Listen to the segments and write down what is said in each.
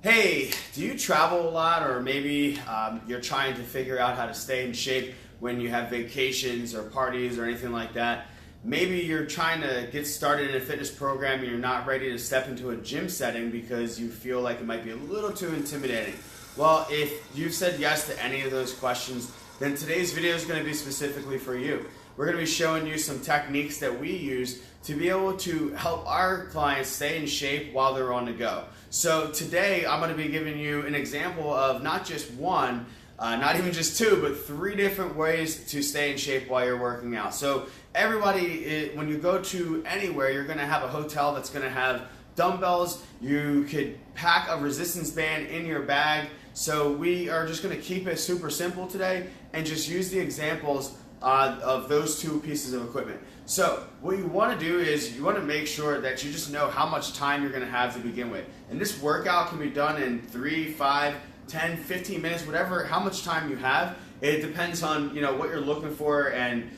Hey, do you travel a lot, or maybe you're trying to figure out how to stay in shape when you have vacations or parties or anything like that? Maybe you're trying to get started in a fitness program and you're not ready to step into a gym setting because you feel like it might be a little too intimidating. Well, if you've said yes to any of those questions, then today's video is going to be specifically for you. We're going to be showing you some techniques that we use to be able to help our clients stay in shape while they're on the go. So today I'm going to be giving you an example of not just one, not even just two, but three different ways to stay in shape while you're working out. So everybody, when you go to anywhere, you're going to have a hotel that's going to have dumbbells. You could pack a resistance band in your bag. So we are just going to keep it super simple today and just use the examples of those two pieces of equipment. So what you want to do is you want to make sure that you just know how much time you're going to have to begin with. And this workout can be done in 3, 5, 10, 15 minutes, whatever, how much time you have. It depends on, what you're looking for and,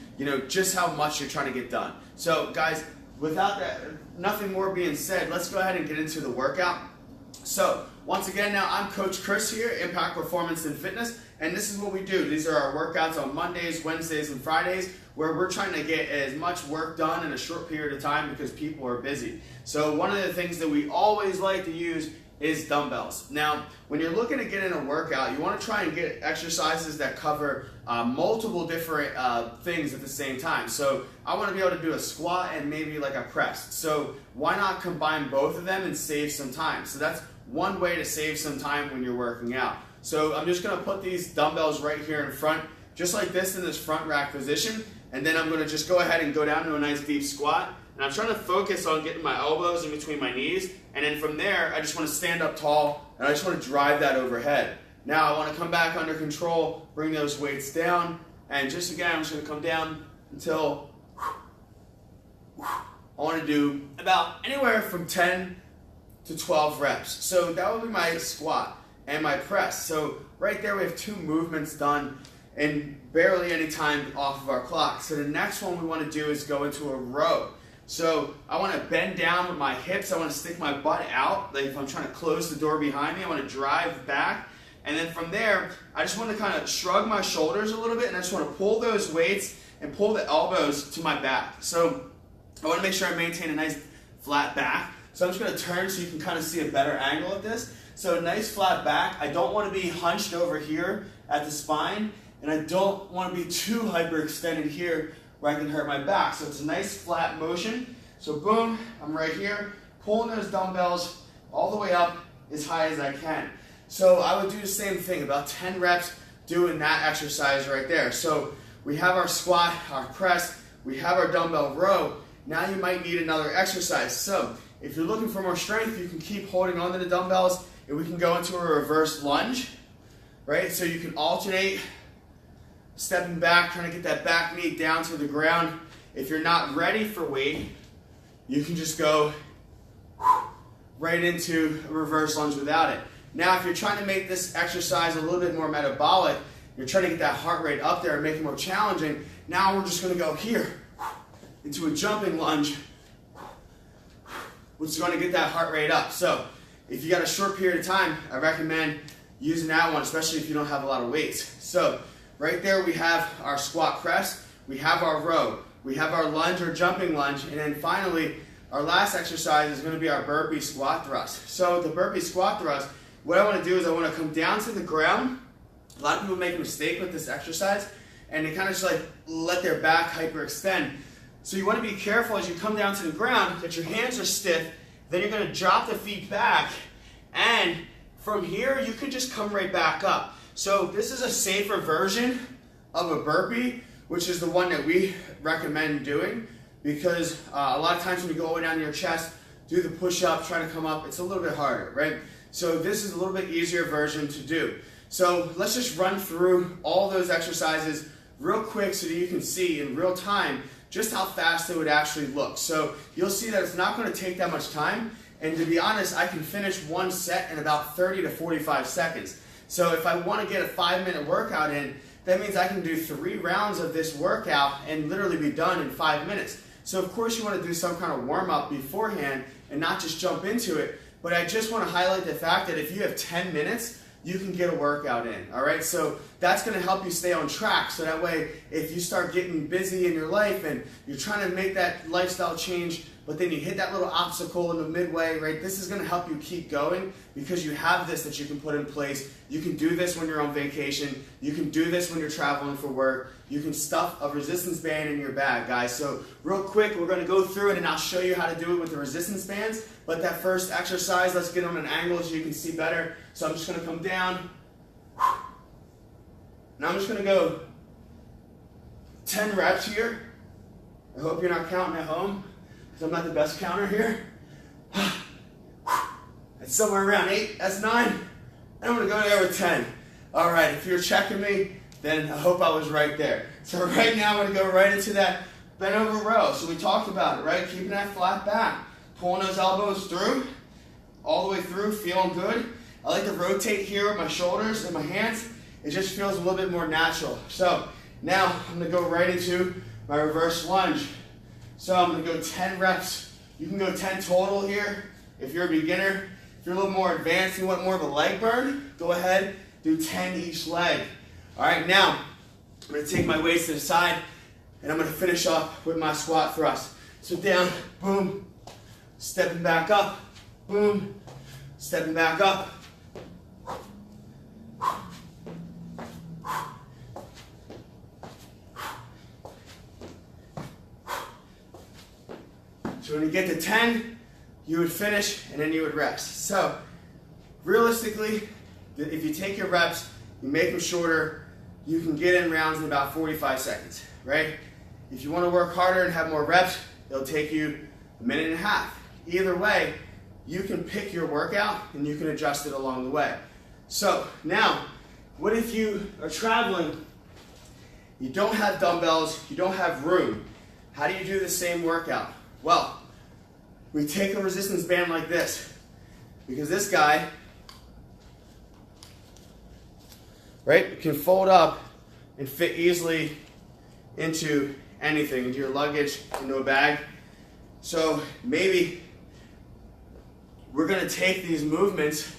just how much you're trying to get done. So guys, without that, nothing more being said, let's go ahead and get into the workout. So once again, now I'm Coach Chris here, Impact Performance and Fitness, and this is what we do. These are our workouts on Mondays, Wednesdays, and Fridays, where we're trying to get as much work done in a short period of time because people are busy. So one of the things that we always like to use is dumbbells. Now, when you're looking to get in a workout, you want to try and get exercises that cover multiple different things at the same time. So I want to be able to do a squat and maybe like a press. So why not combine both of them and save some time? So that's one way to save some time when you're working out. So I'm just going to put these dumbbells right here in front, just like this in this front rack position, and then I'm going to just go ahead and go down to a nice deep squat. And I'm trying to focus on getting my elbows in between my knees, and then from there I just want to stand up tall and I just want to drive that overhead. Now I want to come back under control, bring those weights down, and just again I'm just going to come down until I want to do about anywhere from 10 to 12 reps. So that would be my squat and my press. So right there we have two movements done and barely any time off of our clock. So the next one we want to do is go into a row. So I want to bend down with my hips. I want to stick my butt out. Like if I'm trying to close the door behind me, I want to drive back. And then from there, I just want to kind of shrug my shoulders a little bit, and I just want to pull those weights and pull the elbows to my back. So I want to make sure I maintain a nice flat back. So I'm just going to turn so you can kind of see a better angle of this. So nice flat back. I don't want to be hunched over here at the spine, and I don't want to be too hyperextended here where I can hurt my back. So it's a nice flat motion. So boom, I'm right here, pulling those dumbbells all the way up as high as I can. So I would do the same thing, about 10 reps doing that exercise right there. So we have our squat, our press, we have our dumbbell row. Now you might need another exercise. So if you're looking for more strength, you can keep holding onto the dumbbells, and we can go into a reverse lunge, right? So you can alternate stepping back, trying to get that back knee down to the ground. If you're not ready for weight, you can just go right into a reverse lunge without it. Now, if you're trying to make this exercise a little bit more metabolic, you're trying to get that heart rate up there and make it more challenging, now we're just going to go here into a jumping lunge, which is going to get that heart rate up. So if you got a short period of time, I recommend using that one, especially if you don't have a lot of weights. So right there we have our squat press, we have our row, we have our lunge or jumping lunge, and then finally our last exercise is going to be our burpee squat thrust. So the burpee squat thrust, what I want to do is I want to come down to the ground. A lot of people make a mistake with this exercise and they kind of just like let their back hyperextend. So you want to be careful as you come down to the ground that your hands are stiff, then you're going to drop the feet back, and from here you can just come right back up. So this is a safer version of a burpee, which is the one that we recommend doing, because a lot of times when you go way down to your chest, do the push-up, try to come up, it's a little bit harder, right? So this is a little bit easier version to do. So let's just run through all those exercises real quick so that you can see in real time just how fast it would actually look. So you'll see that it's not going to take that much time, and to be honest, I can finish one set in about 30 to 45 seconds. So if I want to get a 5-minute workout in, that means I can do 3 rounds of this workout and literally be done in 5 minutes. So of course you want to do some kind of warm-up beforehand and not just jump into it, but I just want to highlight the fact that if you have 10 minutes, you can get a workout in, all right? So that's gonna help you stay on track. So that way, if you start getting busy in your life and you're trying to make that lifestyle change, but then you hit that little obstacle in the midway, right? This is gonna help you keep going because you have this that you can put in place. You can do this when you're on vacation. You can do this when you're traveling for work. You can stuff a resistance band in your bag, guys. So real quick, we're gonna go through it and I'll show you how to do it with the resistance bands. But that first exercise, let's get on an angle so you can see better. So I'm just gonna come down. Now I'm just gonna go 10 reps here. I hope you're not counting at home, because I'm not the best counter here. It's somewhere around 8, that's 9. And I'm gonna go there with 10. All right, if you're checking me, then I hope I was right there. So right now I'm gonna go right into that bent over row. So we talked about it, right? Keeping that flat back. Pulling those elbows through, all the way through, feeling good. I like to rotate here with my shoulders and my hands. It just feels a little bit more natural. So now I'm gonna go right into my reverse lunge. So I'm gonna go 10 reps. You can go 10 total here if you're a beginner. If you're a little more advanced and you want more of a leg burn, go ahead, do 10 each leg. All right, now I'm gonna take my weights to the side and I'm gonna finish off with my squat thrust. So down, boom, stepping back up, boom, stepping back up. So when you get to 10, you would finish and then you would rest. So realistically, if you take your reps, you make them shorter, you can get in rounds in about 45 seconds, right? If you want to work harder and have more reps, it'll take you a minute and a half. Either way, you can pick your workout and you can adjust it along the way. So now, what if you are traveling, you don't have dumbbells, you don't have room? How do you do the same workout? Well, we take a resistance band like this, because this guy, right, can fold up and fit easily into anything, into your luggage, into a bag. So maybe we're gonna take these movements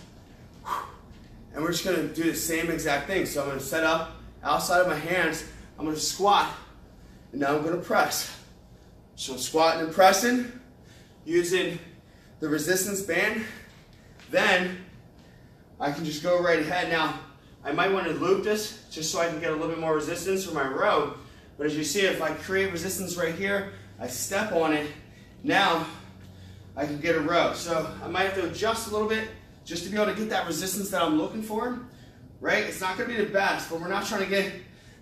and we're just gonna do the same exact thing. So I'm gonna set up outside of my hands, I'm gonna squat, and now I'm gonna press. So I'm squatting and pressing, using the resistance band. Then I can just go right ahead. Now, I might want to loop this just so I can get a little bit more resistance for my row. But as you see, if I create resistance right here, I step on it, now I can get a row. So I might have to adjust a little bit just to be able to get that resistance that I'm looking for, right? It's not gonna be the best, but we're not trying to get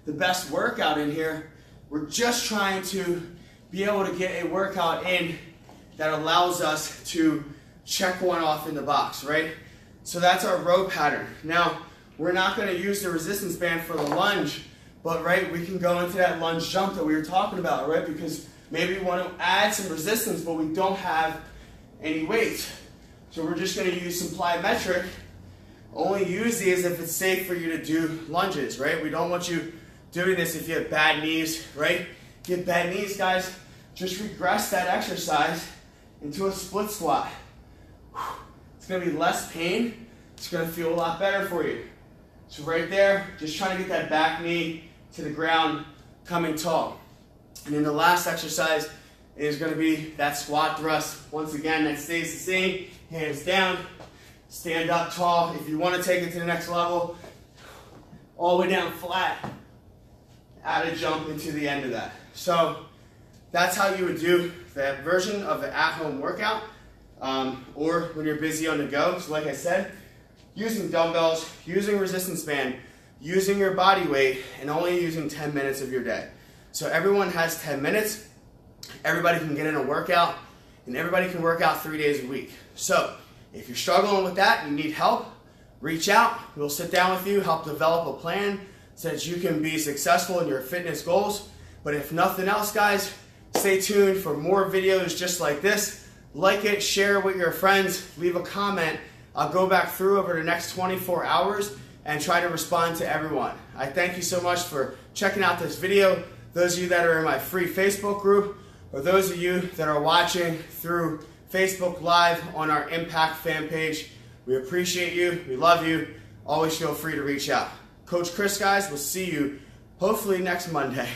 the best workout in here. We're just trying to be able to get a workout in that allows us to check one off in the box, right? So that's our row pattern. Now, we're not gonna use the resistance band for the lunge, but right, we can go into that lunge jump that we were talking about, right? Because maybe we want to add some resistance, but we don't have any weight. So we're just gonna use some plyometric. Only use these if it's safe for you to do lunges, right? We don't want you doing this if you have bad knees, right? If you have bad knees, guys, just regress that exercise into a split squat. It's gonna be less pain. It's gonna feel a lot better for you. So right there, just trying to get that back knee to the ground, coming tall. And then the last exercise is gonna be that squat thrust. Once again, that stays the same. Hands down, stand up tall. If you wanna take it to the next level, all the way down flat, add a jump into the end of that. So that's how you would do that version of the at-home workout, or when you're busy on the go. So like I said, using dumbbells, using resistance band, using your body weight, and only using 10 minutes of your day. So everyone has 10 minutes, everybody can get in a workout, and everybody can work out 3 days a week. So if you're struggling with that, you need help, reach out. We'll sit down with you, help develop a plan so that you can be successful in your fitness goals. But if nothing else, guys, stay tuned for more videos just like this. Like it, share it with your friends, leave a comment. I'll go back through over the next 24 hours and try to respond to everyone. I thank you so much for checking out this video. Those of you that are in my free Facebook group, or those of you that are watching through Facebook Live on our Impact fan page. We appreciate you. We love you. Always feel free to reach out. Coach Chris, guys, we'll see you hopefully next Monday.